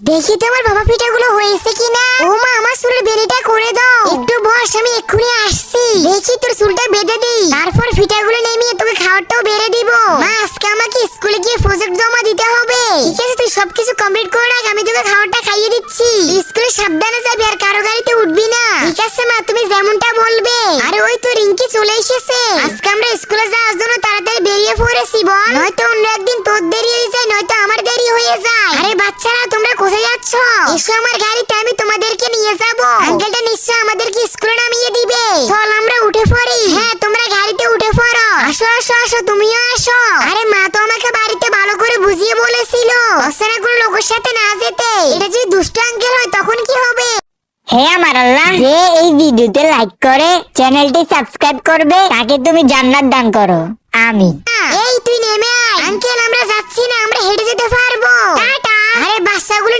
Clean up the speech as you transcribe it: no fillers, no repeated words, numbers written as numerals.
দেখি তোমার বাবা পিঠাগুলো হয়েছে কিনা। ও মা, আমার চুলের বেড়িটা করে দাও। একটু বস, আমি এক্ষুনি আসছি। দেখি তোর চুলটা বেঁধে দিই, তারপর পিঠাগুলো নেমিয়ে তোকে খাওয়ারটাও বেড়ে দিব। মা, আজকে আমাকে স্কুলে গিয়ে প্রজেক্ট জমা দিতে হবে। ঠিক আছে, তুই সবকিছু কমপ্লিট করে রাখ, আমি তোকে খাওয়ারটা খাইয়ে দিচ্ছি। স্কুলে সাবধানে যাবি আর কারো গাড়িতে উঠবি না। ঠিক আছে মা, তুমি যেমনটা বলবে। আরে ওই তো রিঙ্কি চলে এসেছে। আজকে আমরা স্কুলে যাওয়ার জন্য তাড়াতাড়ি বেরিয়ে পড়েছি বল, নয়তো অন্য একদিন তোর দেরি হয়ে যায়, নয়তো আমার দেরি হয়ে যায়। আরে বাচ্চারা, তোমরা কোথায় যাচ্ছ? এসো আমার গাড়িতে, আমি তোমাদেরকে নিয়ে যাব। আঙ্কেলটা নিশ্চয় আমাদেরকে স্কুলে নামিয়ে দিবে। চল আমরা উঠে পড়ি। হ্যাঁ, তোমরা গাড়িতে উঠে পড়ো। আসো আসো আসো, তুমিও আসো। আরে মা তো আমাকে বাড়িতে ভালো করে বুঝিয়ে বলেছিল অচেনা কোনো লোকের সাথে না যেতে। এটা যদি দুষ্ট আঙ্কেল হয় তখন কি হবে? হে আমার আল্লাহ, যে এই ভিডিওতে লাইক করে চ্যানেলটি সাবস্ক্রাইব করবে তাকে তুমি জান্নাত দান করো, আমিন। এই তুই নেমে আয়। আঙ্কেল, আমরা যাচ্ছি না, আমরা হেঁটে যেতে পারবো। টাটা। আরে বাচ্চাগুলো